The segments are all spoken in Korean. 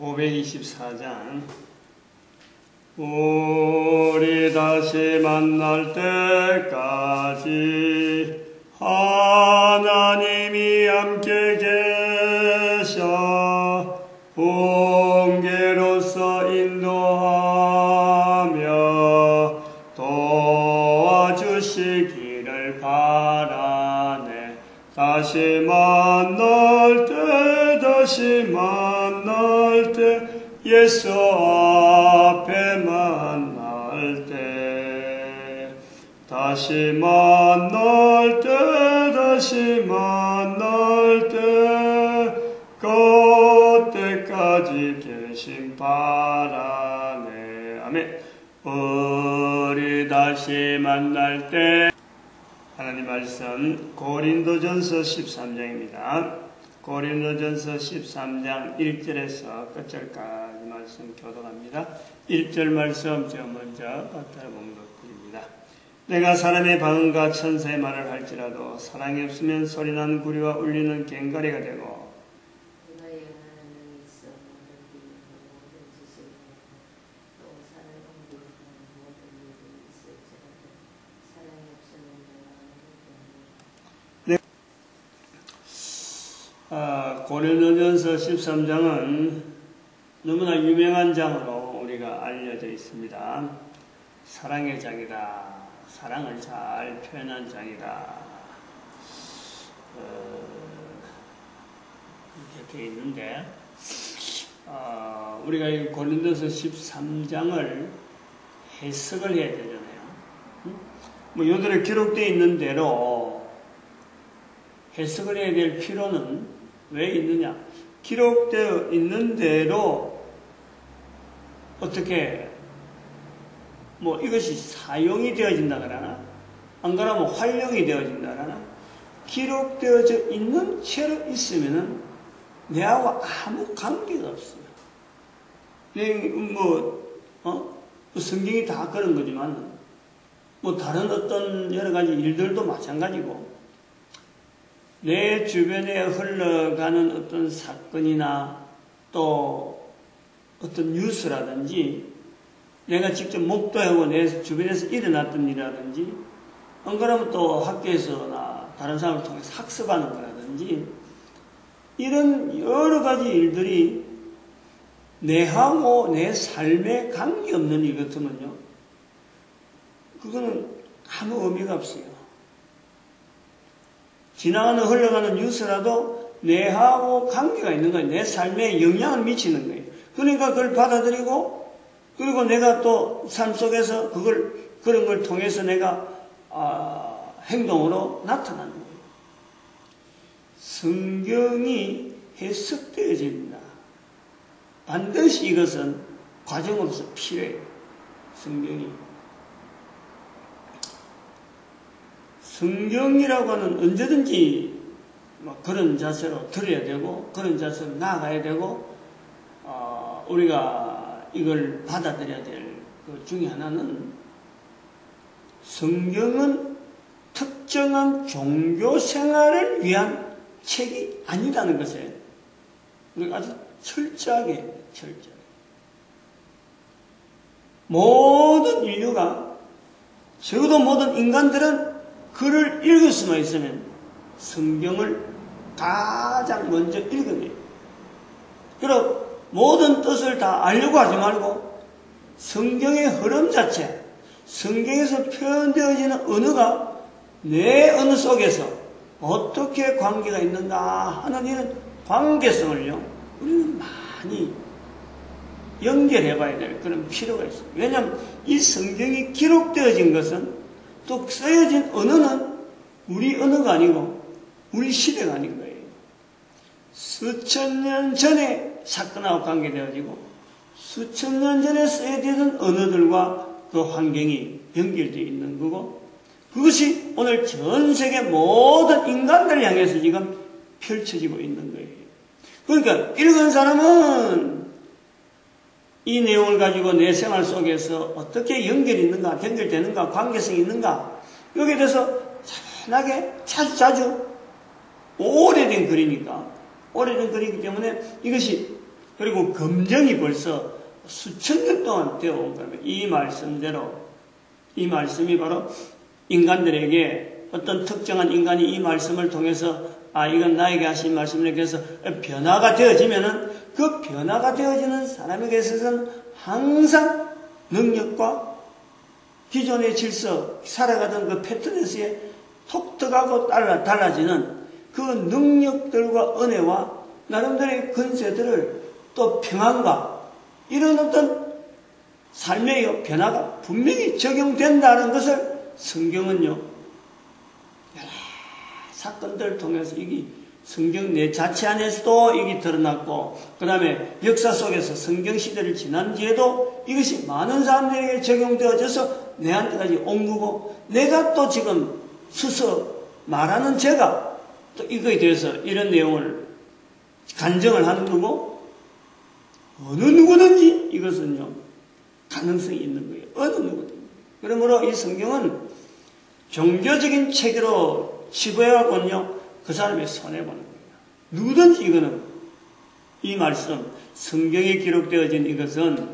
524장. 우리 다시 만날 때까지 하나님이 함께 계셔 훈계로서 인도하며 도와주시기를 바라네. 다시 만날 때 예수 앞에 만날 때 다시 만날 때 그때까지 계신 바라네. 아멘. 우리 다시 만날 때 하나님 말씀 고린도전서 13장입니다. 고린도전서 13장 1절에서 끝절까지 말씀 교독합니다. 1절 말씀 제가 먼저 따라 봉독드립니다. 내가 사람의 방언과 천사의 말을 할지라도 사랑이 없으면 소리나는 구리와 울리는 꽹과리가 되고 고린도전서 13장은 너무나 유명한 장으로 우리가 알려져 있습니다. 사랑의 장이다. 사랑을 잘 표현한 장이다. 이렇게 되어 있는데 우리가 이 고린도서 13장을 해석을 해야 되잖아요. 뭐 요들에 기록되어 있는 대로 해석을 해야 될 필요는 왜 있느냐? 기록되어 있는 대로 어떻게 뭐 이것이 사용이 되어진다 그러나 안 그러면 활용이 되어진다 그러나 기록되어져 있는 채로 있으면은 내하고 아무 관계가 없어요. 성경이 다 그런 거지만 뭐 다른 어떤 여러 가지 일들도 마찬가지고 내 주변에 흘러가는 어떤 사건이나 또 어떤 뉴스라든지 내가 직접 목도하고 내 주변에서 일어났던 일이라든지 안 그러면 또 학교에서나 다른 사람을 통해서 학습하는 거라든지 이런 여러 가지 일들이 내하고 내 삶에 관계없는 일 같으면요 그거는 아무 의미가 없어요. 지나가는 흘러가는 뉴스라도 내하고 관계가 있는 거예요. 내 삶에 영향을 미치는 거예요. 그러니까 그걸 받아들이고 그리고 내가 또 삶 속에서 그런 걸 통해서 내가 행동으로 나타나는 거예요. 성경이 해석되어진다. 반드시 이것은 과정으로서 필요해요. 성경이라고 하는 언제든지 그런 자세로 들어야 되고 그런 자세로 나아가야 되고 우리가 이걸 받아들여야 될 그 중에 하나는 성경은 특정한 종교 생활을 위한 책이 아니라는 것에 우리가 아주 철저하게 모든 인류가 적어도 모든 인간들은 글을 읽을 수만 있으면 성경을 가장 먼저 읽어내요. 그리고 모든 뜻을 다 알려고 하지 말고 성경의 흐름 자체, 성경에서 표현되어지는 언어가 내 언어 속에서 어떻게 관계가 있는가 하는 이런 관계성을요 우리는 많이 연결해 봐야 될 그런 필요가 있어요. 왜냐하면 이 성경이 기록되어진 것은 또 쓰여진 언어는 우리 언어가 아니고 우리 시대가 아닌 거예요. 수천 년 전에 사건하고 관계되어지고 수천 년 전에 쓰여지던 언어들과 그 환경이 연결되어 있는 거고 그것이 오늘 전 세계 모든 인간들을 향해서 지금 펼쳐지고 있는 거예요. 그러니까 읽은 사람은 이 내용을 가지고 내 생활 속에서 어떻게 연결이 있는가, 연결되는가, 관계성이 있는가 여기에 대해서 차분하게 자주 오래된 글이니까 오래된 글이기 때문에 이것이 그리고 검증이 벌써 수천 년 동안 되어 온 겁니다. 이 말씀대로, 이 말씀이 바로 인간들에게 어떤 특정한 인간이 이 말씀을 통해서 이건 나에게 하신 말씀이라고 해서 변화가 되어지면은 그 변화가 되어지는 사람에게 있어서는 항상 능력과 기존의 질서, 살아가던 그 패턴에서의 독특하고 달라지는 그 능력들과 은혜와 나름대로의 근세들을 또 평안과 이런 어떤 삶의 변화가 분명히 적용된다는 것을 성경은요, 여러 사건들을 통해서 이게 성경 내 자체 안에서도 이게 드러났고, 그 다음에 역사 속에서 성경 시대를 지난 뒤에도 이것이 많은 사람들에게 적용되어져서 내한테까지 온 거고, 내가 또 지금 스스로 말하는 제가 또 이거에 대해서 이런 내용을 간증을 하는 거고, 어느 누구든지 이것은요, 가능성이 있는 거예요. 어느 누구든지. 그러므로 이 성경은 종교적인 체계로 치부해갖고는요, 그 사람의 손해보는 거예요. 누구든지 이거는, 이 말씀, 성경에 기록되어진 이것은,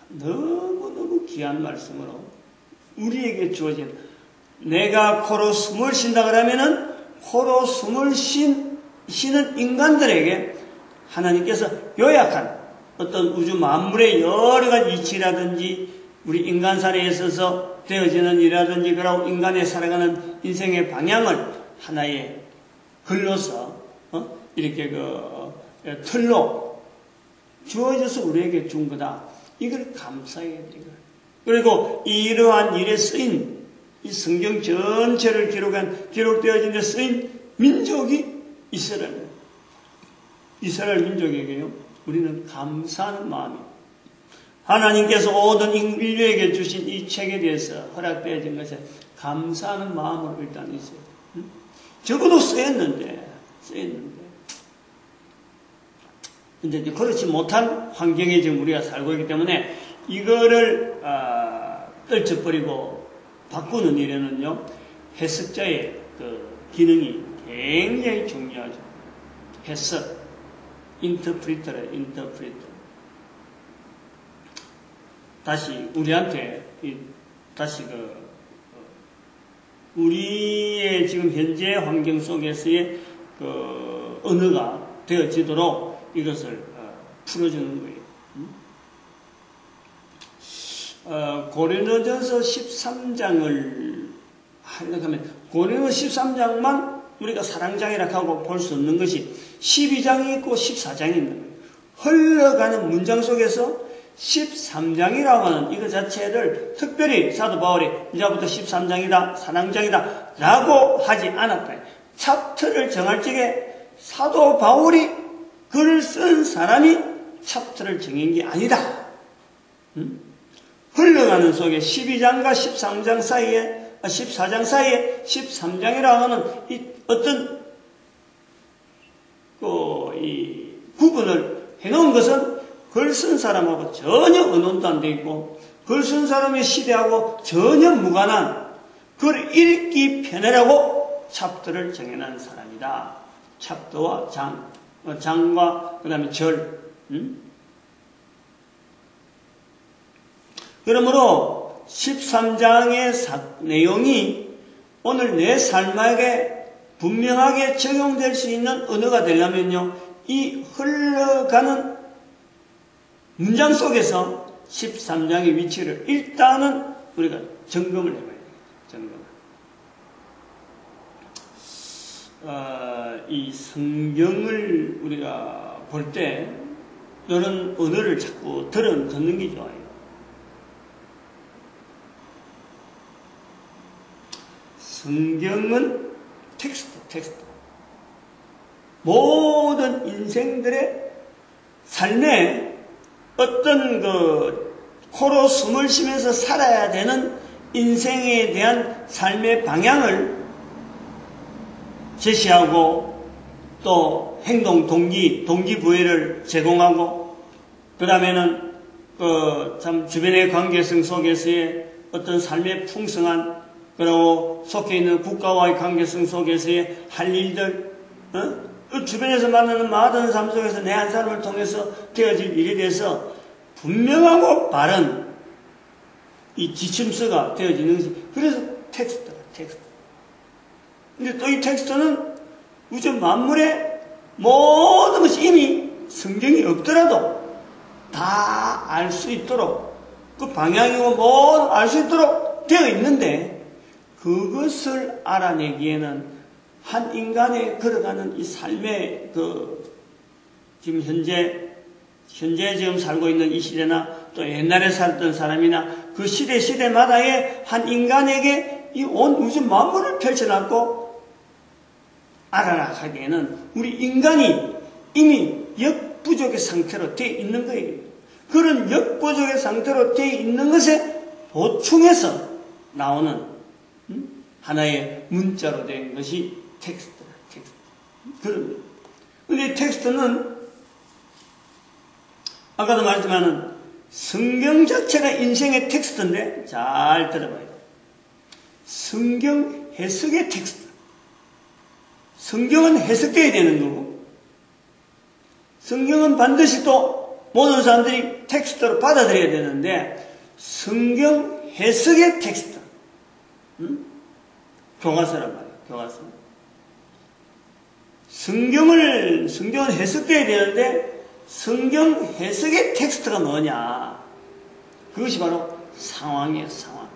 너무너무 귀한 말씀으로 우리에게 주어진, 내가 코로 숨을 쉰다 그러면은 코로 숨을 쉬는 인간들에게 하나님께서 요약한 어떤 우주 만물의 여러 가지 이치라든지 우리 인간사회에 있어서 되어지는 일이라든지 그러고 인간의 살아가는 인생의 방향을 하나의 글로서 이렇게 틀로 주어져서 우리에게 준 거다. 이걸 감사해야 돼요. 그리고 이러한 일에 쓰인 이 성경 전체를 기록되어진 데 쓰인 민족이 이스라엘 민족에게요, 우리는 감사하는 마음이, 하나님께서 모든 인류에게 주신 이 책에 대해서 허락되어진 것에 감사하는 마음으로 일단 있어요. 적어도 쓰였는데. 근데 그렇지 못한 환경에 지금 우리가 살고 있기 때문에 이거를 떨쳐버리고 바꾸는 일에는요, 해석자의 그 기능이 굉장히 중요하죠. 해석, 인터프리터래, 인터프리터. 다시 우리한테 우리의 지금 현재 환경 속에서의 그 언어가 되어지도록 이것을 풀어주는 거예요. 고린도전서 13장을 하려고 하면 고린도 13장만 우리가 사랑장이라고 하고 볼 수 없는 것이 12장이 있고 14장이 있는 거예요. 흘러가는 문장 속에서 13장이라고 하는 이거 자체를 특별히 사도 바울이 이제부터 13장이다, 사랑장이다 라고 하지 않았다. 챕터를 정할 적에 사도 바울이 글을 쓴 사람이 챕터를 정한 게 아니다. 흘러가는 속에 12장과 13장 사이에 14장 사이에 13장이라고 하는 이 어떤 이 구분을 해놓은 것은 글 쓴 사람하고 전혀 의논도 안 돼 있고 글 쓴 사람의 시대하고 전혀 무관한 글을 읽기 편하라고 챕터를 정해놓은 사람이다. 챕터와 장과 그 다음에 절. 그러므로 13장의 내용이 오늘 내 삶에게 분명하게 적용될 수 있는 언어가 되려면요, 이 흘러가는 문장 속에서 13장의 위치를 일단은 우리가 점검을 해봐야 돼요. 이 성경을 우리가 볼 때 이런 언어를 자꾸 듣는 게 좋아요. 성경은 텍스트. 모든 인생들의 삶에 어떤 코로 숨을 쉬면서 살아야 되는 인생에 대한 삶의 방향을 제시하고 또 행동 동기부여를 제공하고 그 다음에는 참 주변의 관계성 속에서의 어떤 삶의 풍성한 그리고 속해 있는 국가와의 관계성 속에서의 할 일들, 그 주변에서 만나는 많은 삶 속에서 내 한 사람을 통해서 되어질 일에 대해서 분명하고 바른 이 지침서가 되어지는 것이, 그래서 텍스트다, 텍스트. 근데 또 이 텍스트는 우주 만물의 모든 것이 이미 성경이 없더라도 다 알 수 있도록, 그 방향이고 모든 알 수 있도록 되어 있는데, 그것을 알아내기에는 한 인간의 걸어가는 이 삶의 지금 현재 지금 살고 있는 이 시대나 또 옛날에 살던 사람이나 그 시대마다의 한 인간에게 이 온 우주 만물을 펼쳐놨고 알아라 하기에는 우리 인간이 이미 역부족의 상태로 되어 있는 거예요. 그런 역부족의 상태로 되어 있는 것에 보충해서 나오는 하나의 문자로 된 것이 텍스트다, 텍스트. 그런데 이 텍스트는 아까도 말했지만은 성경 자체가 인생의 텍스트인데, 잘 들어봐야 돼요. 성경 해석의 텍스트. 성경은 해석되어야 되는 거고, 성경은 반드시 또 모든 사람들이 텍스트로 받아들여야 되는데, 성경 해석의 텍스트. 교과서란 말이에요, 교과서. 성경은 해석되어야 되는데, 성경 해석의 텍스트가 뭐냐? 그것이 바로 상황이에요, 상황.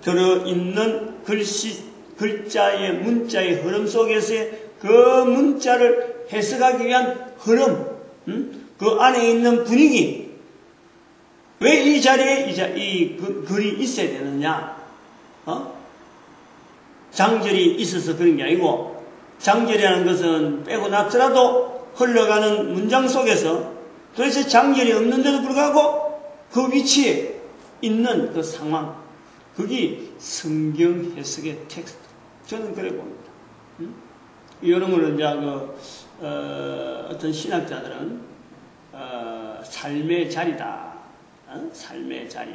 들어있는 글자의, 문자의 흐름 속에서의 그 문자를 해석하기 위한 흐름, 그 안에 있는 분위기. 왜 이 자리에 이 글이 있어야 되느냐? 장절이 있어서 그런 게 아니고, 장절이라는 것은 빼고 놨더라도 흘러가는 문장 속에서 도대체 장절이 없는데도 불구하고 그 위치에 있는 그 상황, 그게 성경 해석의 텍스트. 저는 그래 봅니다. 이런 걸 이제 어떤 신학자들은 삶의 자리다. 삶의 자리.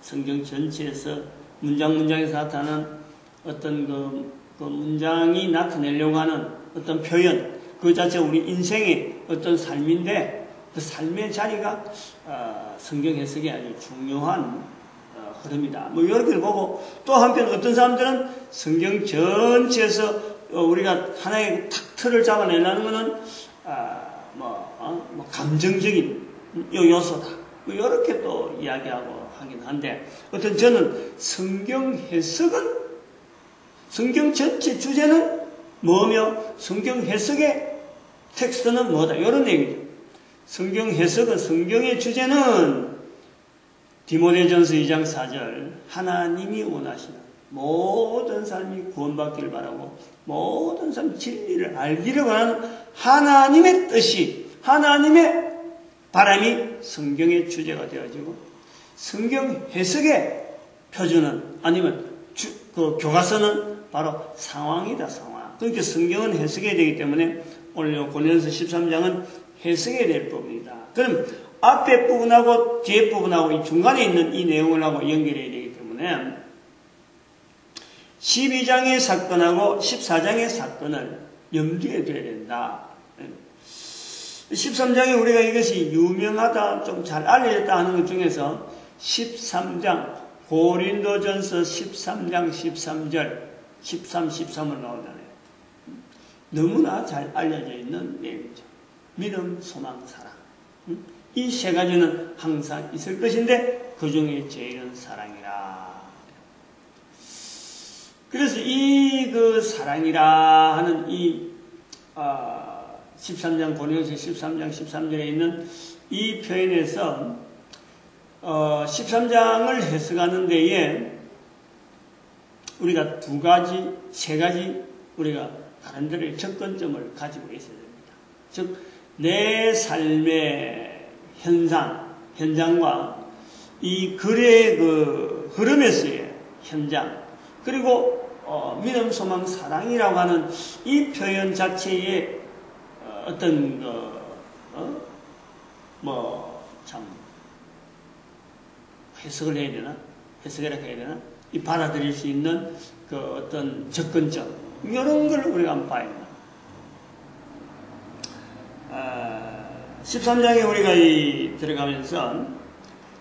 성경 전체에서 문장에서 나타나는 어떤 그 문장이 나타내려고 하는 어떤 표현, 그 자체가 우리 인생의 어떤 삶인데, 그 삶의 자리가 성경 해석이 아주 중요한 흐름이다. 뭐 이렇게 보고, 또 한편 어떤 사람들은 성경 전체에서 우리가 하나의 탁 틀을 잡아내려는 것은 감정적인 요소다. 뭐 이렇게 또 이야기하고 하긴 한데, 어떤 저는 성경 해석은, 성경 전체 주제는 뭐며 성경 해석의 텍스트는 뭐다, 이런 얘기죠. 성경 해석은, 성경의 주제는 디모데전서 2장 4절, 하나님이 원하시는 모든 사람이 구원받기를 바라고 모든 사람이 진리를 알기를 원하는 하나님의 뜻이, 하나님의 바람이 성경의 주제가 되어지고, 성경 해석의 표준은, 아니면 그 교과서는 바로 상황이다, 상황. 그러니까 성경은 해석해야 되기 때문에 오늘 고린도서 13장은 해석해야 될 부분이다. 그럼 앞에 부분하고 뒤에 부분하고 이 중간에 있는 이 내용을 하고 연결해야 되기 때문에 12장의 사건하고 14장의 사건을 염두에 둬야 된다. 13장에 우리가 이것이 유명하다, 좀 잘 알려졌다 하는 것 중에서 13장, 고린도전서 13장 13절, 13, 13을 나오잖아요. 너무나 잘 알려져 있는 내용이죠. 믿음, 소망, 사랑. 이 세 가지는 항상 있을 것인데 그 중에 제일은 사랑이라. 그래서 이 그 사랑이라 하는 이 13장, 고린도서 13장 13절에 있는 이 표현에서 13장을 해석하는 데에 우리가 세 가지 우리가 나름대로의 접근점을 가지고 있어야 됩니다. 즉, 내 삶의 현장과 이 글의 그 흐름에서의 현장, 그리고 믿음, 소망, 사랑이라고 하는 이 표현 자체의 어떤 참 해석을 해야 되나? 해석이라 해야 되나? 이 받아들일 수 있는 그 어떤 접근점, 이런 걸 우리가 한번 봐야 된다. 13장에 우리가 들어가면서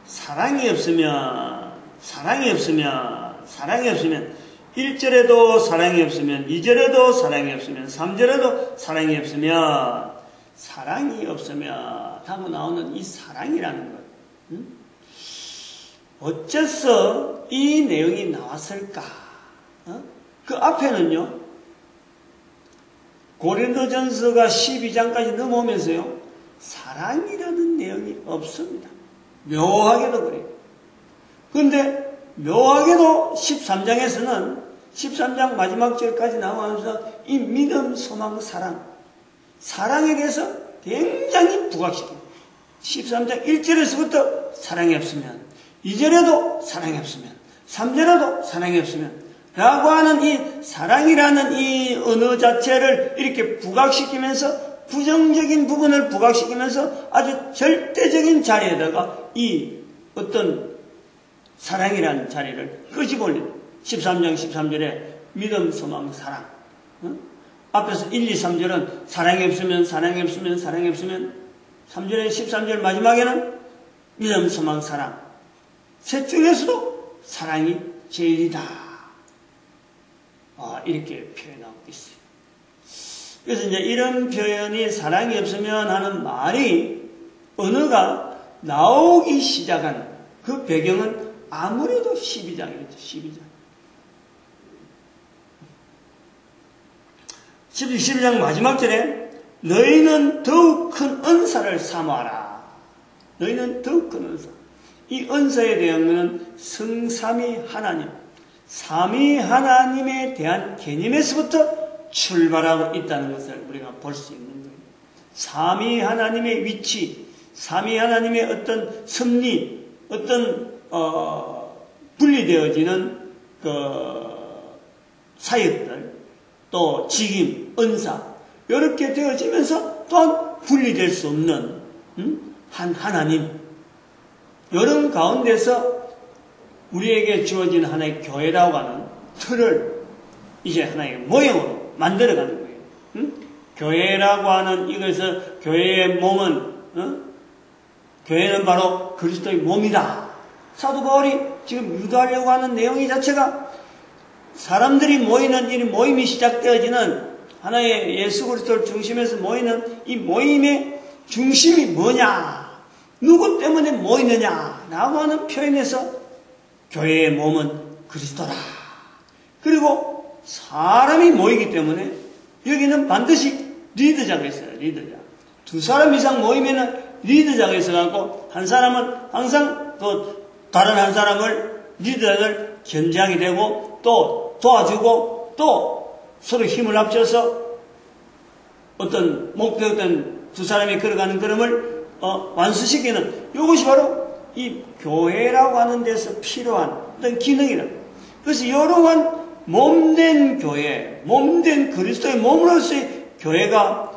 사랑이 없으면 1절에도 사랑이 없으면 2절에도 사랑이 없으면 3절에도 사랑이 없으면 하고 나오는 이 사랑이라는 것. 어째서 이 내용이 나왔을까? 그 앞에는요, 고린도전서가 12장까지 넘어오면서요, 사랑이라는 내용이 없습니다. 묘하게도 그래요. 그런데 묘하게도 13장에서는 13장 마지막 절까지 나오면서 이 믿음, 소망, 사랑에 대해서 굉장히 부각시킵니다. 13장 1절에서부터 사랑이 없으면, 2절에도 사랑이 없으면, 3절에도 사랑이 없으면 라고 하는 이 사랑이라는 이 언어 자체를 이렇게 부각시키면서, 부정적인 부분을 부각시키면서 아주 절대적인 자리에다가 이 어떤 사랑이라는 자리를 끄집어올린 13장 13절에 믿음, 소망, 사랑. 앞에서 1, 2, 3절은 사랑이 없으면 3절에 13절 마지막에는 믿음, 소망, 사랑. 셋 중에서도 사랑이 제일이다. 이렇게 표현하고 있어요. 그래서 이제 이런 표현이 사랑이 없으면 하는 말이 언어가 나오기 시작한 그 배경은 아무래도 12장이겠죠. 12장 마지막 절에 너희는 더욱 큰 은사를 사모하라. 너희는 더욱 큰 은사. 이 은사에 대한 성삼위 하나님, 삼위 하나님에 대한 개념에서부터 출발하고 있다는 것을 우리가 볼 수 있는 거예요. 삼위 하나님의 위치, 삼위 하나님의 어떤 섭리, 어떤 분리되어지는 그 사역들, 또 직임, 은사 이렇게 되어지면서 또한 분리될 수 없는 한 하나님, 이런 가운데서 우리에게 주어진 하나의 교회라고 하는 틀을 이제 하나의 모형으로 만들어가는 거예요. 교회라고 하는 이것을, 교회의 몸은, 교회는 바로 그리스도의 몸이다. 사도 바울이 지금 유도하려고 하는 내용 자체가 사람들이 모이는 이 모임이 시작되어지는 하나의 예수 그리스도를 중심에서 모이는 이 모임의 중심이 뭐냐, 누구 때문에 모이느냐 라고 하는 표현에서 교회의 몸은 그리스도라. 그리고 사람이 모이기 때문에 여기는 반드시 리더자가 있어요. 리더자. 두 사람 이상 모이면은 리더자가 있어갖고 한 사람은 항상 또 다른 한 사람을 리더를 견제하게 되고 또 도와주고 또 서로 힘을 합쳐서 어떤 목표된 두 사람이 걸어가는 걸음을 완수시키는, 이것이 바로 이 교회라고 하는 데서 필요한 어떤 기능이라. 그래서 이러한 몸된 교회, 몸된 그리스도의 몸으로서의 교회가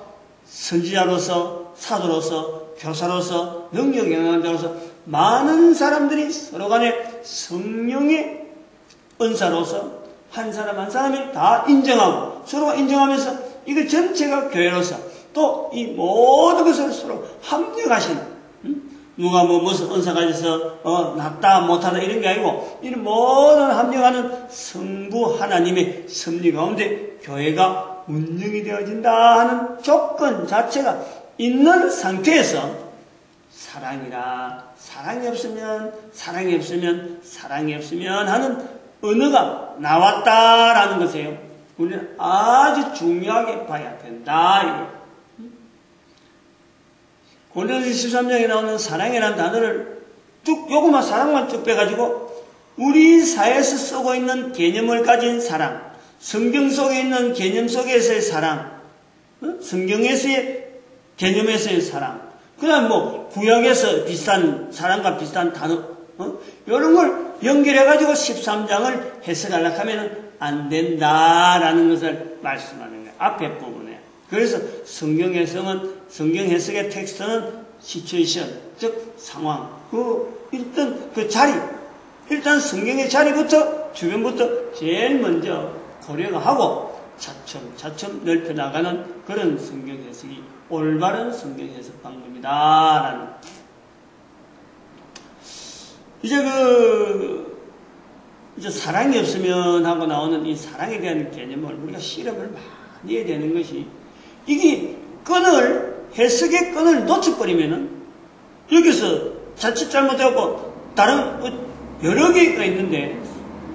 선지자로서, 사도로서, 교사로서, 능력 영향자로서 많은 사람들이 서로 간에 성령의 은사로서 한 사람 한 사람이 다 인정하고 서로가 인정하면서 이거 전체가 교회로서 또 이 모든 것을 서로 합력하시는, 누가 무슨 은사 가져서 낫다 못하다 이런 게 아니고 이런 모든 합력하는 성부 하나님의 섭리 가운데 교회가 운영이 되어진다 하는 조건 자체가 있는 상태에서 사랑이라, 사랑이 없으면 하는 언어가 나왔다라는 것이에요. 우리는 아주 중요하게 봐야 된다. 이게. 고린도서 13장에 나오는 사랑이라는 단어를 요것만 사랑만 쭉 빼가지고 우리 사회에서 쓰고 있는 개념을 가진 사랑, 성경 속에 있는 개념 속에서의 사랑, 성경에서의 개념에서의 사랑, 그다음 구약에서 비슷한 사랑과 비슷한 단어, 이런 걸 연결해가지고 13장을 해석하려고 하면 안 된다라는 것을 말씀하는 거예요. 앞에 부분에. 그래서 성경 해석의 텍스트는 시츄에이션, 즉 상황, 일단 그 자리, 일단 성경의 자리부터 주변부터 제일 먼저 고려가 하고 차츰 넓혀 나가는 그런 성경 해석이 올바른 성경 해석 방법이다라는. 이제 사랑이 없으면 하고 나오는 이 사랑에 대한 개념을 우리가 실험을 많이 해야 되는 것이, 이게 해석의 끈을 놓쳐버리면은 여기서 자칫 잘못되었고 다른 여러 개가 있는데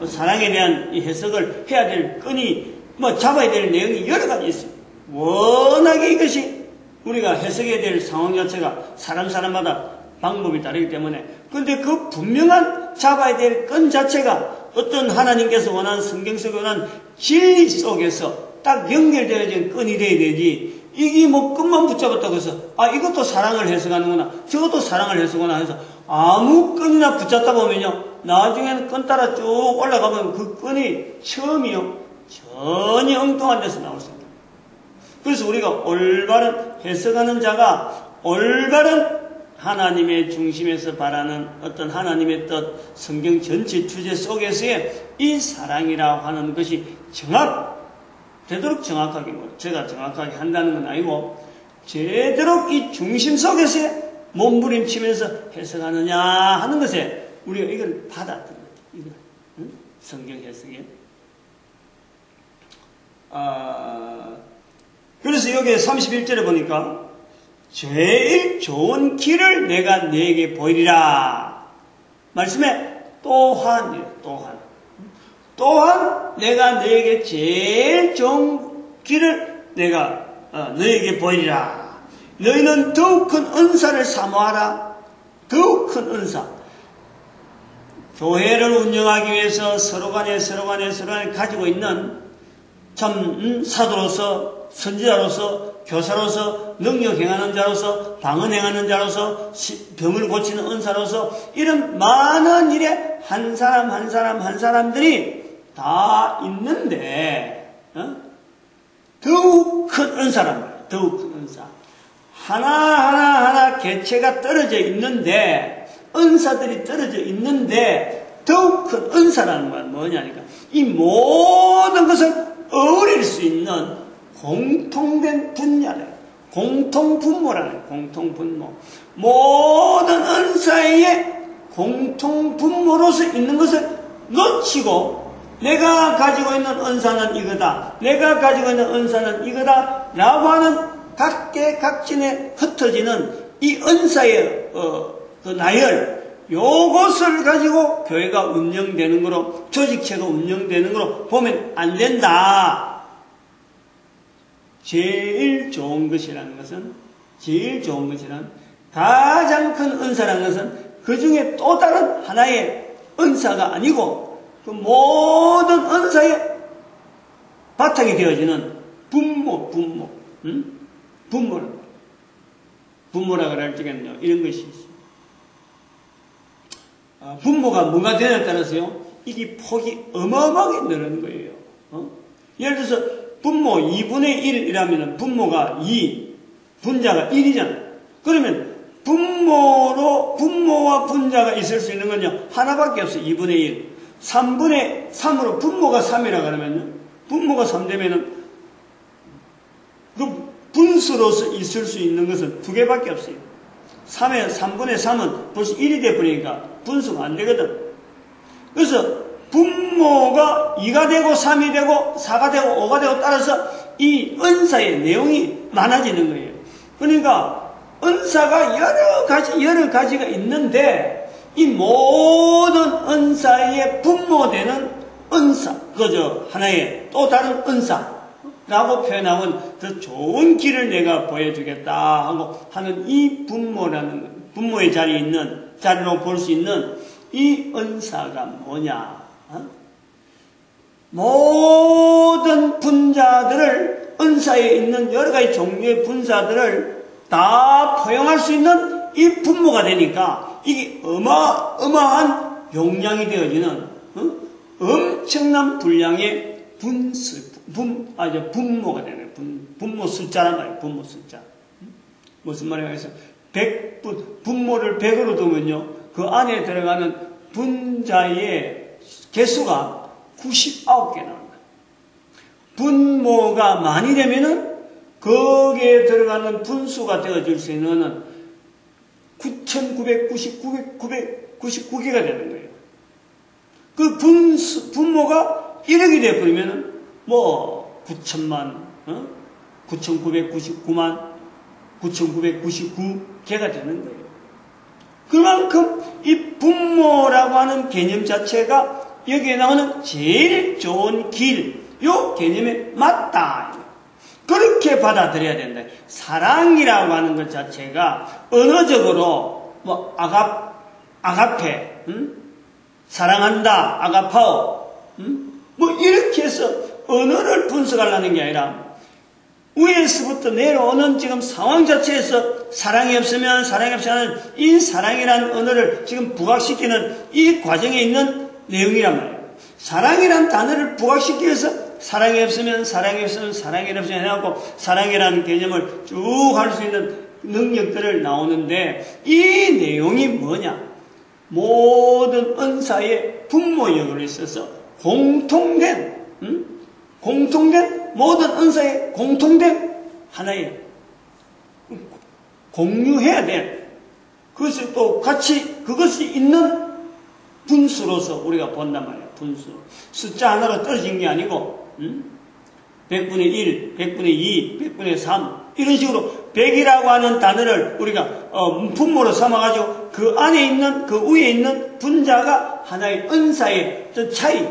사랑에 대한 이 해석을 해야 될 끈이 잡아야 될 내용이 여러 가지 있어요. 워낙에 이것이 우리가 해석해야 될 상황 자체가 사람마다 방법이 다르기 때문에, 근데 그 분명한 잡아야 될 끈 자체가 어떤 하나님께서 원하는 성경 속에 원하는 진리 속에서 딱 연결되어진 끈이 돼야 되지, 이게 끈만 붙잡았다고 해서 이것도 사랑을 해석하는구나, 저것도 사랑을 해석하나 해서 아무 끈이나 붙잡다 보면요, 나중에는 끈 따라 쭉 올라가면 그 끈이 처음이요 전혀 엉뚱한 데서 나왔습니다. 그래서 우리가 올바른 해석하는 자가 올바른 하나님의 중심에서 바라는 어떤 하나님의 뜻, 성경 전체 주제 속에서의 이 사랑이라고 하는 것이 되도록 정확하게, 제가 정확하게 한다는 건 아니고, 제대로 이 중심 속에서의 몸부림치면서 해석하느냐 하는 것에 우리가 이걸 받아들여야 돼. 성경 해석에. 그래서 여기 31절에 보니까 제일 좋은 길을 내가 네게 보이리라. 말씀에 또한 내가 너에게 제일 좋은 길을 내가 너에게 보이리라. 너희는 더욱 큰 은사를 사모하라. 더욱 큰 은사. 교회를 운영하기 위해서 서로 간에 가지고 있는 참 사도로서, 선지자로서, 교사로서, 능력 행하는 자로서, 방언 행하는 자로서, 병을 고치는 은사로서, 이런 많은 일에 한 사람들이 다 있는데, 더욱 큰 은사란 말이에요. 더욱 큰 은사. 하나 개체가 떨어져 있는데, 은사들이 떨어져 있는데, 더욱 큰 은사라는 건 뭐냐니까, 이 모든 것을 어울릴 수 있는 공통된 분야래. 공통분모라는 공통분모. 모든 은사의 공통분모로서 있는 것을 놓치고, 내가 가지고 있는 은사는 이거다, 내가 가지고 있는 은사는 이거다 라고 하는 각계각진에 흩어지는 이 은사의 그 나열, 요것을 가지고 교회가 운영되는 거로, 조직체가 운영되는 거로 보면 안 된다. 제일 좋은 것이라는 것은, 가장 큰 은사라는 것은 그 중에 또 다른 하나의 은사가 아니고, 그 모든 은사의 바탕이 되어지는 분모라 그럴 적에는요, 이런 것이 있어요. 분모가 뭐가 되냐에 따라서요, 이게 폭이 어마어마하게 늘어난 거예요. 예를 들어서 분모 2분의 1이라면 분모가 2, 분자가 1이잖아요. 그러면 분모와 분자가 있을 수 있는 건요, 하나밖에 없어요. 2분의 1. 3분의 3으로 분모가 3이라 그러면요, 분모가 3 되면은 그 분수로서 있을 수 있는 것은 2개밖에 없어요. 3분의 3은 벌써 1이 돼버리니까 분수가 안 되거든. 그래서 분모가 2가 되고 3이 되고 4가 되고 5가 되고 따라서 이 은사의 내용이 많아지는 거예요. 그러니까 은사가 여러 가지가 있는데, 이 모든 은사의 분모되는 은사, 그저 하나의 또 다른 은사라고 표현하면 더 좋은 길을 내가 보여주겠다 하고 하는 이 분모의 자리로 볼 수 있는 이 은사가 뭐냐? 모든 분자들을, 은사에 있는 여러 가지 종류의 분자들을 다 포용할 수 있는 이 분모가 되니까 이게 어마어마한 용량이 되어지는 엄청난 분량의 분모가 되는 분모 숫자란 말이에요. 분모 숫자. 무슨 말이냐 해서 분모를 100으로 두면요, 그 안에 들어가는 분자의 개수가 99개 나옵니다. 분모가 많이 되면은 거기에 들어가는 분수가 되어줄 수 있는 9,999개가 되는 거예요. 그 분모가 1억이 되어버리면 뭐 9천만, 9,999만, 9,999개가 되는 거예요. 그만큼 이 분모라고 하는 개념 자체가 여기에 나오는 제일 좋은 길, 요 개념에 맞다. 그렇게 받아들여야 된다. 사랑이라고 하는 것 자체가 언어적으로 뭐 아가페, 사랑한다, 아가파오, 뭐 이렇게 해서 언어를 분석하려는 게 아니라 위에서부터 내려오는 지금 상황 자체에서 사랑이 없으면 이 사랑이라는 언어를 지금 부각시키는 이 과정에 있는 내용이란 말이에요. 사랑이라는 단어를 부각시키기 위해서 사랑이 없으면 해갖고 사랑이라는 개념을 쭉 할 수 있는 능력들을 나오는데 이 내용이 뭐냐? 모든 은사의 분모 역을 있어서 공통된 모든 은사의 공통된 하나의 공유해야 돼. 그것이 또 같이 그것이 있는 분수로서 우리가 본단 말이야. 분수. 숫자 하나로 떨어진 게 아니고 100분의 1, 100분의 2, 100분의 3 이런 식으로 100이라고 하는 단어를 우리가 분모로 삼아가지고 그 안에 있는 그 위에 있는 분자가 하나의 은사의 차이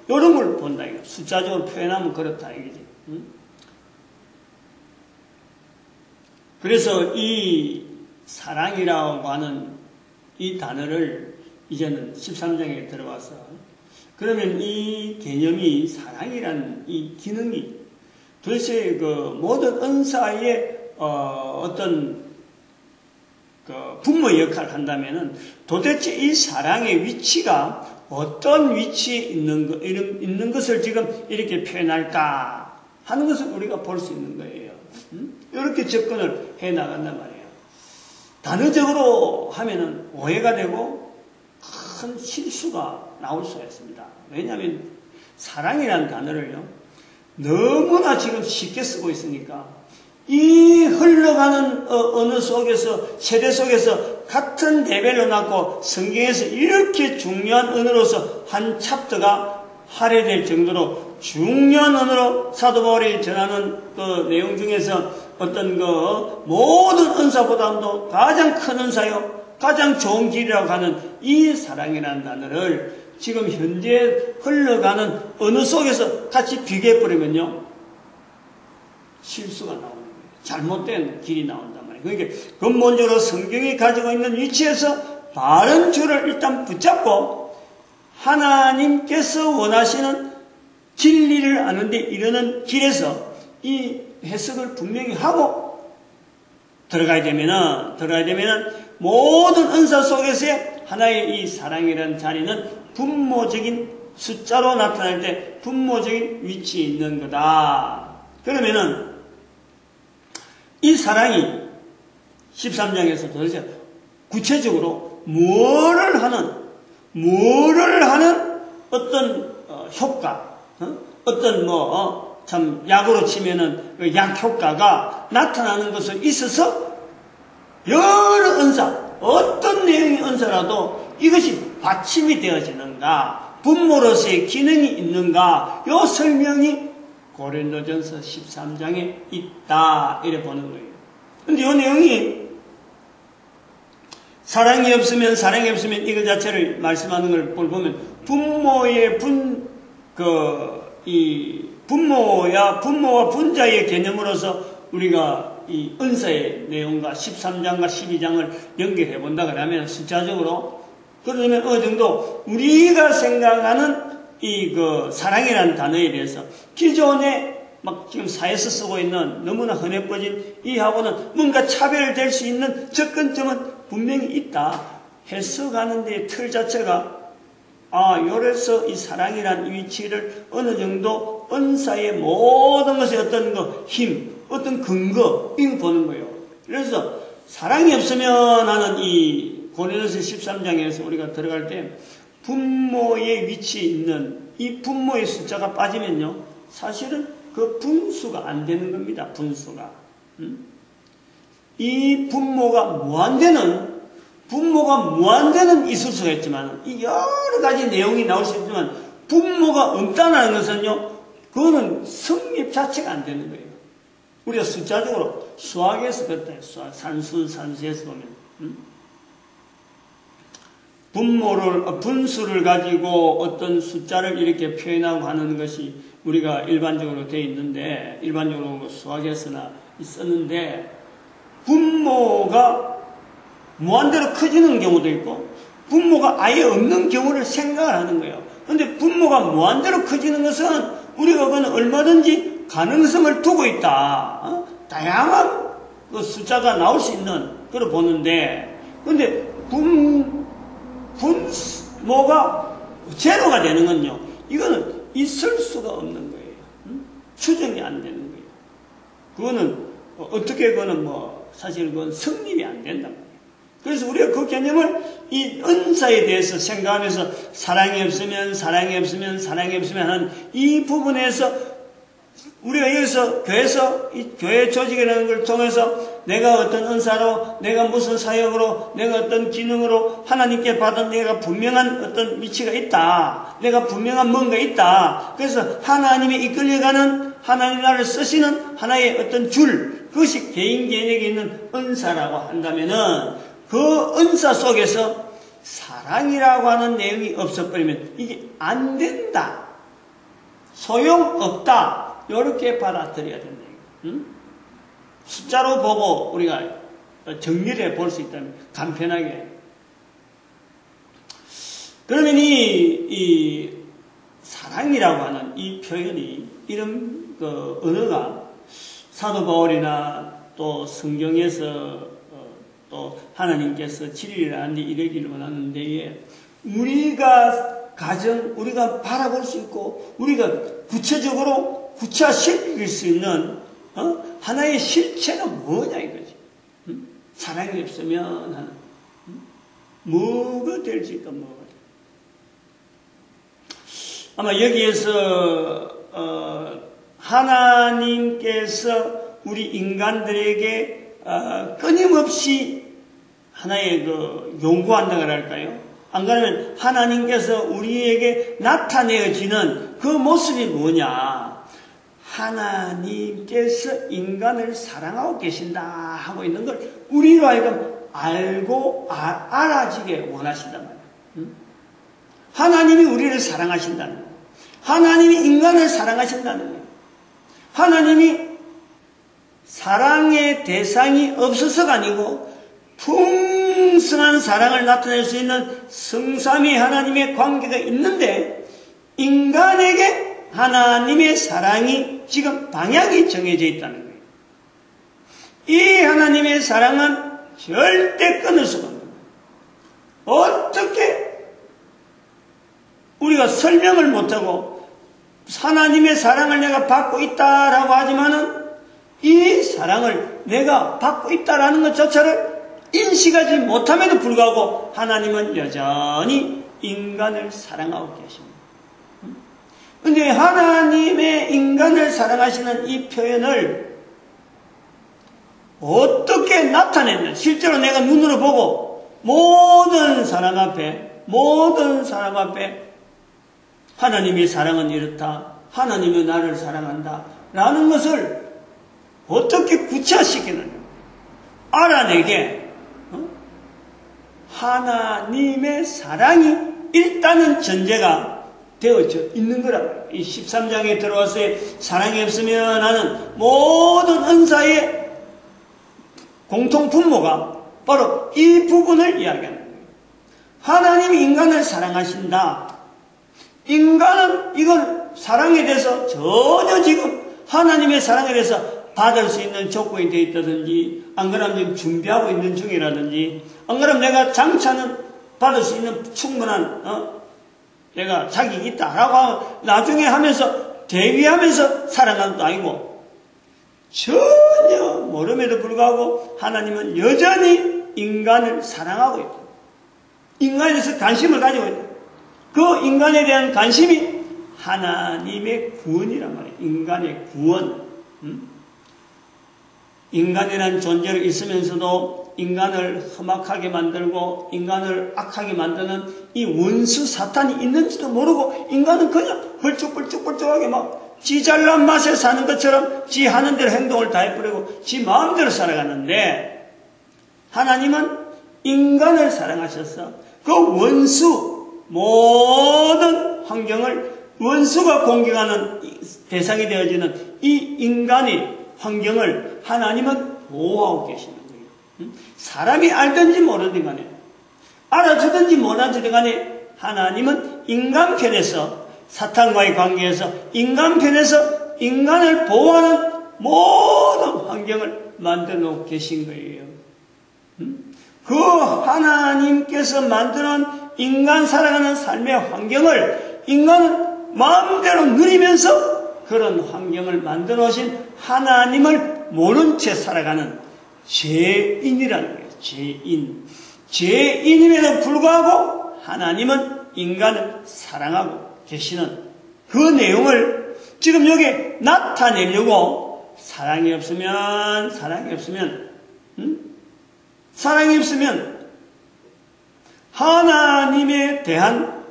이런 걸 본다 이거. 숫자적으로 표현하면 그렇다 이거지. 그래서 이 사랑이라고 하는 이 단어를 이제는 13장에 들어와서 그러면 이 개념이 사랑이라는 이 기능이 도대체 그 모든 은사의 어떤 그 분모 역할을 한다면은 도대체 이 사랑의 위치가 어떤 위치에 있는 것을 지금 이렇게 표현할까 하는 것을 우리가 볼 수 있는 거예요. 이렇게 접근을 해 나간단 말이에요. 단어적으로 하면은 오해가 되고 큰 실수가 나올 수가 있습니다. 왜냐하면 사랑이라는 단어를요 너무나 지금 쉽게 쓰고 있으니까 이 흘러가는 언어 속에서 세대 속에서 같은 레벨로 놨고 성경에서 이렇게 중요한 언어로서 한 챕터가 할애될 정도로 중요한 언어로 사도 바울이 전하는 그 내용 중에서 어떤 그 모든 은사보다도 가장 큰 은사요 가장 좋은 길이라고 하는 이 사랑이라는 단어를 지금 현재 흘러가는 언어 속에서 같이 비교해버리면요 실수가 나오는 거예요. 잘못된 길이 나온단 말이에요. 그러니까 근본적으로 성경이 가지고 있는 위치에서 바른 줄을 일단 붙잡고 하나님께서 원하시는 진리를 아는데 이르는 길에서 이 해석을 분명히 하고 들어가야 되면은 모든 은사 속에서의 하나의 이 사랑이라는 자리는 분모적인 숫자로 나타날 때 분모적인 위치에 있는 거다. 그러면은 이 사랑이 13장에서 도대체 구체적으로 뭐를 하는 어떤 효과, 어떤 참 약으로 치면은 약 효과가 나타나는 것에 있어서 여러 은사, 어떤 내용의 은사라도 이것이 받침이 되어지는가, 분모로서의 기능이 있는가, 요 설명이 고린도전서 13장에 있다 이래 보는 거예요. 근데 이 내용이 사랑이 없으면 이것 자체를 말씀하는 걸 보면 분모의 분모와 분자의 개념으로서 우리가 이 은사의 내용과 13장과 12장을 연결해 본다 그러면 숫자적으로 그러면 어느 정도 우리가 생각하는 이 그 사랑이라는 단어에 대해서 기존에 막 지금 사회에서 쓰고 있는 너무나 흔해 퍼진 이하고는 뭔가 차별될 수 있는 접근점은 분명히 있다. 해석하는 데의 틀 자체가 요래서 이 사랑이라는 위치를 어느 정도 은사의 모든 것의 어떤 힘, 어떤 근거 이거 보는 거예요. 그래서 사랑이 없으면 하는 이 고린도서 13장에서 우리가 들어갈 때 분모의 위치에 있는 이 분모의 숫자가 빠지면요 사실은 그 분수가 안 되는 겁니다. 분수가 이 분모가 무한대는 있을 수가 있지만, 이 여러 가지 내용이 나올 수 있지만, 분모가 없다는 것은요, 그거는 성립 자체가 안 되는 거예요. 우리가 숫자적으로 수학에서 그랬다. 산수에서 보면. 분수를 가지고 어떤 숫자를 이렇게 표현하고 하는 것이 우리가 일반적으로 되어 있는데, 일반적으로 수학에서나 있었는데, 분모가 무한대로 커지는 경우도 있고, 분모가 아예 없는 경우를 생각을 하는 거예요. 그런데 분모가 무한대로 커지는 것은 우리가 그건 얼마든지 가능성을 두고 있다. 다양한 그 숫자가 나올 수 있는, 그걸 보는데, 근데 분모가 제로가 되는 건요, 이거는 있을 수가 없는 거예요. 추정이 안 되는 거예요. 그거는 어떻게 그거는 사실 그건 성립이 안 된단 말이에요. 그래서 우리가 그 개념을 이 은사에 대해서 생각하면서 사랑이 없으면 하는 이 부분에서 우리가 여기서 교회에서 이 교회 조직이라는 걸 통해서 내가 어떤 은사로, 내가 무슨 사역으로, 내가 어떤 기능으로 하나님께 받은 내가 분명한 어떤 위치가 있다. 내가 분명한 뭔가 있다. 그래서 하나님이 이끌려가는, 하나님 나를 쓰시는 하나의 어떤 줄, 그것이 개인 개인에게 있는 은사라고 한다면은 그 은사 속에서 사랑이라고 하는 내용이 없어버리면 이게 안 된다. 소용없다. 이렇게 받아들여야 된다. 숫자로 보고 우리가 정리를 볼 수 있다면 간편하게. 그러면 이 사랑이라고 하는 이 표현이, 이런 그 언어가 사도 바울이나 또 성경에서 또 하나님께서 7일이라 하는데 이러기를 원하는데, 우리가 우리가 바라볼 수 있고 우리가 구체적으로 구체화시킬 수 있는 하나의 실체가 뭐냐 이거지. 사랑이 없으면 하는 뭐가 될지가 뭐가 돼. 아마 여기에서 하나님께서 우리 인간들에게 끊임없이 하나의 그 요구한다고 할까요? 안 그러면 하나님께서 우리에게 나타내어지는 그 모습이 뭐냐? 하나님께서 인간을 사랑하고 계신다 하고 있는 걸 우리로 하여금 알고 알아지게 원하신단 말이에요. 하나님이 우리를 사랑하신다는 거예요. 하나님이 인간을 사랑하신다는 거예요. 하나님이 사랑의 대상이 없어서가 아니고 풍성한 사랑을 나타낼 수 있는 성삼위 하나님의 관계가 있는데, 인간에게 하나님의 사랑이 지금 방향이 정해져 있다는 거예요. 이 하나님의 사랑은 절대 끊을 수가 없는 거예요. 어떻게 우리가 설명을 못하고 하나님의 사랑을 내가 받고 있다라고 하지만은 이 사랑을 내가 받고 있다라는 것조차를 인식하지 못함에도 불구하고 하나님은 여전히 인간을 사랑하고 계십니다. 그런데 하나님의 인간을 사랑하시는 이 표현을 어떻게 나타냈냐? 실제로 내가 눈으로 보고 모든 사람 앞에 하나님의 사랑은 이렇다, 하나님이 나를 사랑한다 라는 것을 어떻게 구체화시키느냐? 알아내게 하나님의 사랑이 일단은 전제가 되어져 있는 거라고요. 이 13장에 들어와서 사랑이 없으면 하는 모든 은사의 공통 분모가 바로 이 부분을 이야기하는 거예요. 하나님이 인간을 사랑하신다. 인간은 이건 사랑에 대해서 전혀 지금 하나님의 사랑에 대해서 받을 수 있는 조건이 되어 있다든지, 안 그러면 지금 준비하고 있는 중이라든지, 안 그러면 내가 장차는 받을 수 있는 충분한 내가 자격이 있다라고 나중에 하면서 대비하면서 살아가는 것도 아니고, 전혀 모름에도 불구하고 하나님은 여전히 인간을 사랑하고 있다. 인간에 대해서 관심을 가지고 있다. 그 인간에 대한 관심이 하나님의 구원이란 말이에요. 인간의 구원. 인간이라는 존재로 있으면서도 인간을 험악하게 만들고 인간을 악하게 만드는 이 원수 사탄이 있는지도 모르고 인간은 그냥 벌쩍벌쩍벌쩍하게 막 지 잘난 맛에 사는 것처럼 지 하는 대로 행동을 다 해버리고 지 마음대로 살아가는데, 하나님은 인간을 사랑하셔서 그 원수, 모든 환경을 원수가 공격하는 대상이 되어지는 이 인간의 환경을 하나님은 보호하고 계시는 거예요. 사람이 알든지 모르든 간에, 알아주든지 몰아주든 간에 하나님은 인간 편에서, 사탄과의 관계에서 인간 편에서 인간을 보호하는 모든 환경을 만들어 놓고 계신 거예요. 그 하나님께서 만드는 인간 살아가는 삶의 환경을 인간은 마음대로 누리면서 그런 환경을 만들어 놓으신 하나님을 모른 채 살아가는 죄인이라는 거예요. 죄인임에도 불구하고 하나님은 인간을 사랑하고 계시는 그 내용을 지금 여기 나타내려고, 사랑이 없으면 하나님에 대한,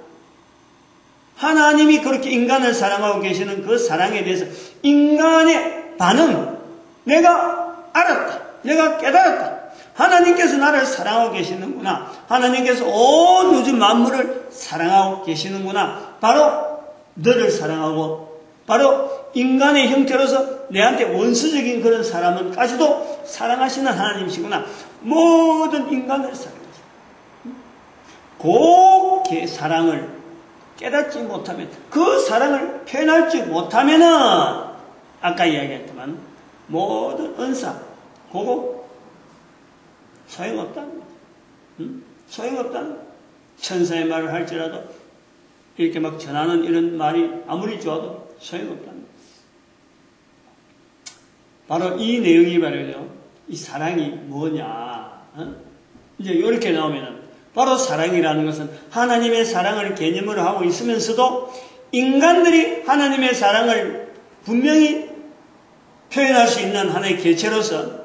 하나님이 그렇게 인간을 사랑하고 계시는 그 사랑에 대해서 인간의 반응, 내가 알았다, 내가 깨달았다, 하나님께서 나를 사랑하고 계시는구나, 하나님께서 온 우주 만물을 사랑하고 계시는구나, 바로 너를 사랑하고 바로 인간의 형태로서 내한테 원수적인 그런 사람은까지도 사랑하시는 하나님이시구나, 모든 인간을 사랑하시고 그 사랑을 깨닫지 못하면, 그 사랑을 표현하지 못하면은 아까 이야기했지만 모든 은사, 그거 소용없다는 거죠. 소용없다는 거죠. 천사의 말을 할지라도 이렇게 막 전하는 이런 말이 아무리 좋아도 소용없다는 거죠. 바로 이 내용이 말이죠. 이 사랑이 뭐냐. 이제 이렇게 나오면은 바로 사랑이라는 것은 하나님의 사랑을 개념으로 하고 있으면서도 인간들이 하나님의 사랑을 분명히 표현할 수 있는 하나의 개체로서,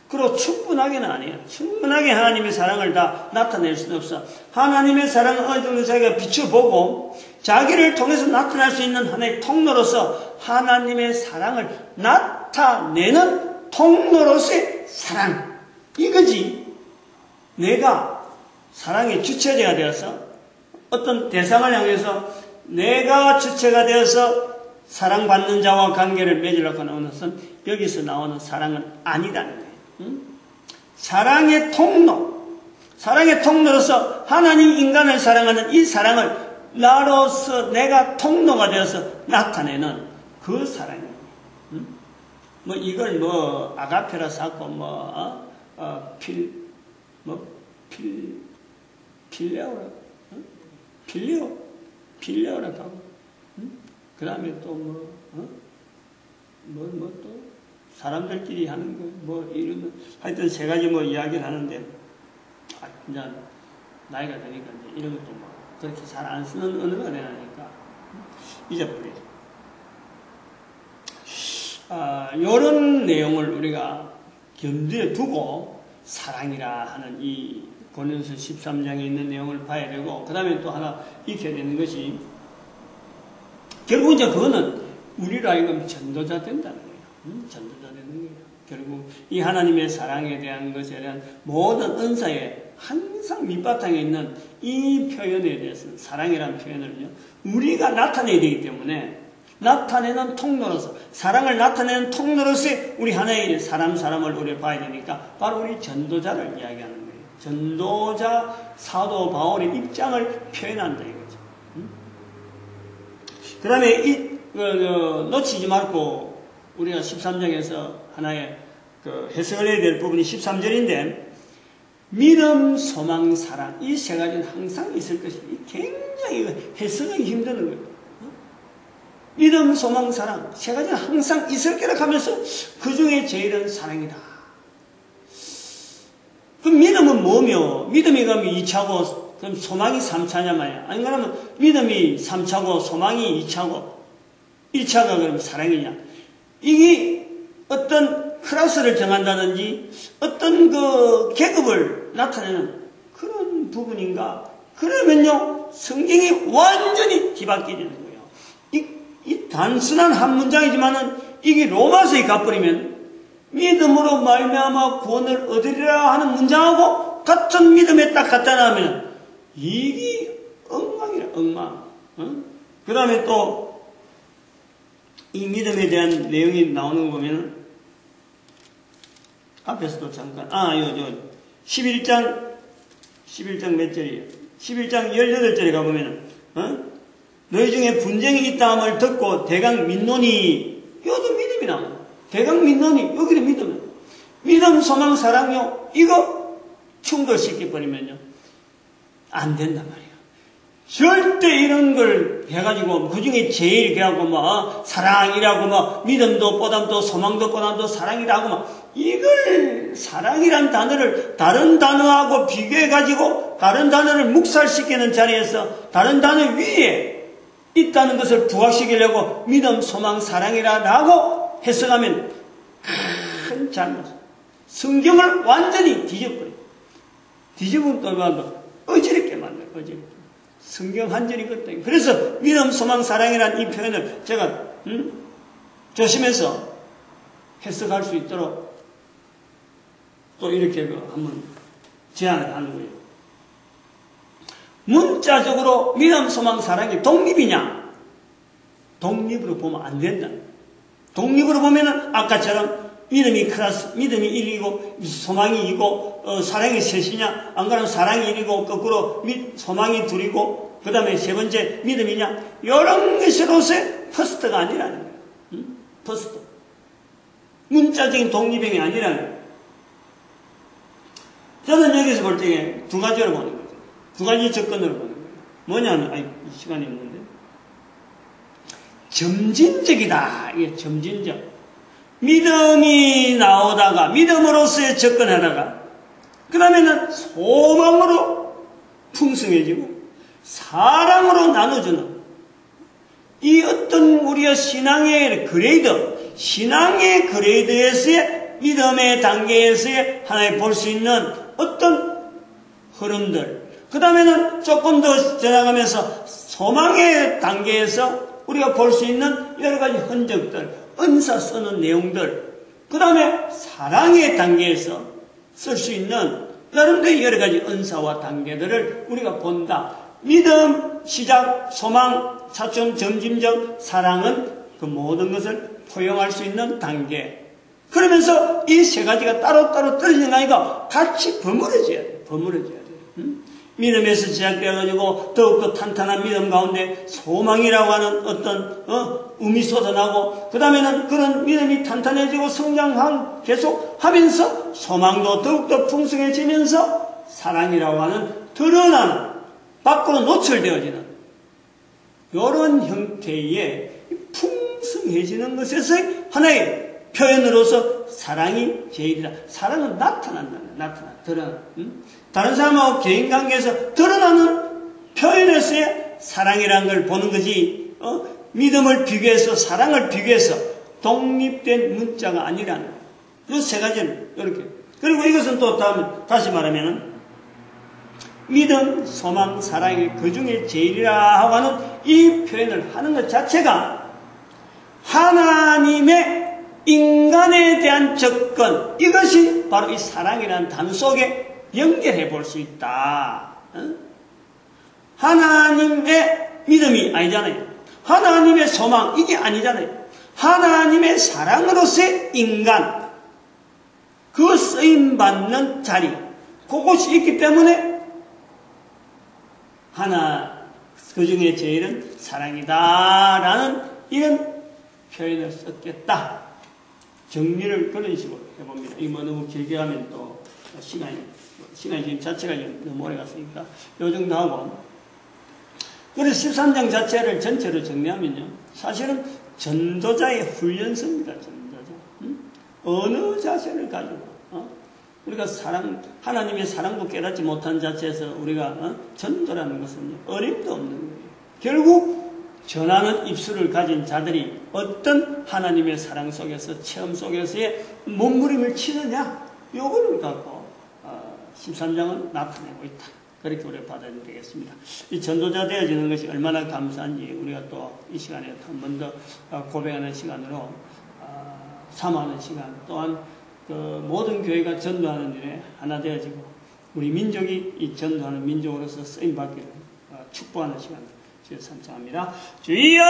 그리고 충분하게는 아니에요. 충분하게 하나님의 사랑을 다 나타낼 수는 없어. 하나님의 사랑은 어느 정도 자기가 빛을 보고 자기를 통해서 나타날 수 있는 하나의 통로로서 하나님의 사랑을 나타내는 통로로서의 사랑, 이거지. 내가 사랑의 주체자가 되어서 어떤 대상을 향해서 내가 주체가 되어서 사랑받는 자와 관계를 맺으려고 하는 것은 여기서 나오는 사랑은 아니다는 거예요. 사랑의 통로로서 하나님 인간을 사랑하는 이 사랑을 나로서 내가 통로가 되어서 나타내는 그 사랑이에요. 뭐 이걸 뭐 아가페라 쌓고 필레오라고 하고, 그 다음에 또 또 사람들끼리 하는 거 이러면 하여튼 세 가지 이야기를 하는데, 이제 나이가 되니까 이제 이런 것도 그렇게 잘 안 쓰는 언어가 되니까 잊어버리죠. 이런 내용을 우리가 염두에 두고 사랑이라 하는 이 고린도서 13장에 있는 내용을 봐야 되고, 그 다음에 또 하나 익혀야 되는 것이, 결국 이제 그거는 우리로 하여금 전도자 된다는 거예요. 전도자 되는 거예요. 결국 이 하나님의 사랑에 대한 것에 대한 모든 은사에 항상 밑바탕에 있는 이 표현에 대해서는, 사랑이라는 표현을요, 우리가 나타내야 되기 때문에, 나타내는 통로로서, 사랑을 나타내는 통로로서의 우리 하나의 사람을 우리 봐야 되니까 바로 우리 전도자를 이야기하는 거예요. 전도자 사도 바울의 입장을 표현한다 이거죠. 그 다음에 놓치지 말고 우리가 13장에서 하나의 해석을 해야 될 부분이 13절인데, 믿음, 소망, 사랑, 이 세 가지는 항상 있을 것이고, 굉장히 해석하기 힘든 거예요. 믿음, 소망, 사랑, 세 가지는 항상 있을 거라 하면서 그 중에 제일은 사랑이다. 그럼 믿음은 뭐며, 믿음이 그럼 2차고 그럼 소망이 3차냐 말이야. 아니 그러면 믿음이 3차고 소망이 2차고 1차가 그럼 사랑이냐. 이게 어떤 클래스를 정한다든지 어떤 그 계급을 나타내는 그런 부분인가? 그러면요, 성경이 완전히 뒤바뀌어지는 거예요. 이 단순한 한 문장이지만은 이게 로마서에 가버리면 믿음으로 말미암아 구원을 얻으리라 하는 문장하고 같은 믿음에 딱 갖다 놔면 이게 엉망이라, 엉망. 그 다음에 또 이 믿음에 대한 내용이 나오는 거 보면 앞에서도 잠깐 11장 몇 절이에요? 11장 18절에 가보면 너희 중에 분쟁이 있다 함을 듣고 대강 믿노니, 여기도 믿음이 나와요. 대강 믿노니, 여기도 믿음, 소망, 사랑요, 이거 충돌시켜버리면요 안 된단 말이에요. 절대 이런 걸 해가지고 그 중에 제일 해갖고 사랑이라고 믿음도 보담도 소망도 보담도 사랑이라고 이걸 사랑이란 단어를 다른 단어하고 비교해가지고 다른 단어를 묵살시키는 자리에서 다른 단어 위에 있다는 것을 부각시키려고 믿음, 소망, 사랑이라고 해석하면 큰 잘못. 성경을 완전히 뒤집어버려요. 뒤집으면 또 어지럽게 만들어요. 어지럽게. 성경 한 절이거든요. 그래서 믿음, 소망, 사랑이라는 이 표현을 제가 조심해서 해석할 수 있도록 또 이렇게 한번 제안을 하는 거예요. 문자적으로 믿음, 소망, 사랑이 독립이냐? 독립으로 보면 안 된다. 독립으로 보면은 아까처럼 믿음이 클래스, 믿음이 1이고 소망이 2고 사랑이 셋이냐? 안 그러면 사랑이 1이고 거꾸로 소망이 2이고 그 다음에 세 번째 믿음이냐? 이런 것으로서의 퍼스트가 아니라는 거예요. 퍼스트. 문자적인 독립행위 아니라는 거예요. 저는 여기서 볼 때 두 가지로 보는 거죠. 두 가지 접근으로 보는 거예요. 뭐냐면, 시간이 없는데. 점진적이다. 이게 점진적. 믿음이 나오다가, 믿음으로서의 접근하다가, 그 다음에는 소망으로 풍성해지고, 사랑으로 나눠주는, 이 어떤 우리의 신앙의 그레이드, 신앙의 그레이드에서의 믿음의 단계에서의 하나의 볼 수 있는 어떤 흐름들, 그 다음에는 조금 더 지나가면서 소망의 단계에서 우리가 볼 수 있는 여러 가지 흔적들, 은사 쓰는 내용들, 그 다음에 사랑의 단계에서 쓸 수 있는 여러분들의 여러 가지 은사와 단계들을 우리가 본다. 믿음, 시작, 소망, 차츰, 점진적, 사랑은 그 모든 것을 포용할 수 있는 단계. 그러면서 이 세 가지가 따로따로 떨어지는 게 아니라 같이 버무려져야 돼요. 버무려져야 돼요. 믿음에서 시작되어가지고 더욱더 탄탄한 믿음 가운데 소망이라고 하는 어떤 음이 쏟아나고 그 다음에는 그런 믿음이 탄탄해지고 성장하고 계속 하면서 소망도 더욱더 풍성해지면서 사랑이라고 하는 드러나는 밖으로 노출되어지는 이런 형태의 풍성해지는 것에서 하나의 표현으로서 사랑이 제일이다. 사랑은 나타난다. 드러나. 다른 사람하고 개인관계에서 드러나는 표현에서의 사랑이라는 걸 보는 거지, 믿음을 비교해서, 사랑을 비교해서 독립된 문자가 아니라는 거예요. 이 세 가지는 이렇게. 그리고 이것은 또 다시 말하면은, 믿음, 소망, 사랑이 그 중에 제일이라 하고 하는 이 표현을 하는 것 자체가 하나님의 인간에 대한 접근, 이것이 바로 이 사랑이라는 단어 속에 연결해 볼 수 있다. 하나님의 믿음이 아니잖아요. 하나님의 소망, 이게 아니잖아요. 하나님의 사랑으로서의 인간, 그 쓰임받는 자리, 그것이 있기 때문에 그 중에 제일은 사랑이다라는 이런 표현을 썼겠다. 정리를 그런 식으로 해봅니다. 이거 너무 길게 하면 또 시간이 지금 자체가 너무 오래 갔으니까 요 정도 하고, 그래서 13장 자체를 전체로 정리하면요, 사실은 전도자의 훈련서입니다. 전도자. 어느 자세를 가지고 우리가 하나님의 사랑도 깨닫지 못한 자체에서 우리가 전도라는 것은 어림도 없는 거예요. 결국 전하는 입술을 가진 자들이 어떤 하나님의 사랑 속에서 체험 속에서의 몸부림을 치느냐, 요거를 갖고 13장은 나타내고 있다. 그렇게 우리가 받아들여야 되겠습니다. 이 전도자 되어지는 것이 얼마나 감사한지 우리가 또 이 시간에 한 번 더 고백하는 시간으로 삼하는 시간, 또한 그 모든 교회가 전도하는 일에 하나 되어지고 우리 민족이 이 전도하는 민족으로서 쓰임받기를 축복하는 시간 주여 삼창합니다. 주여!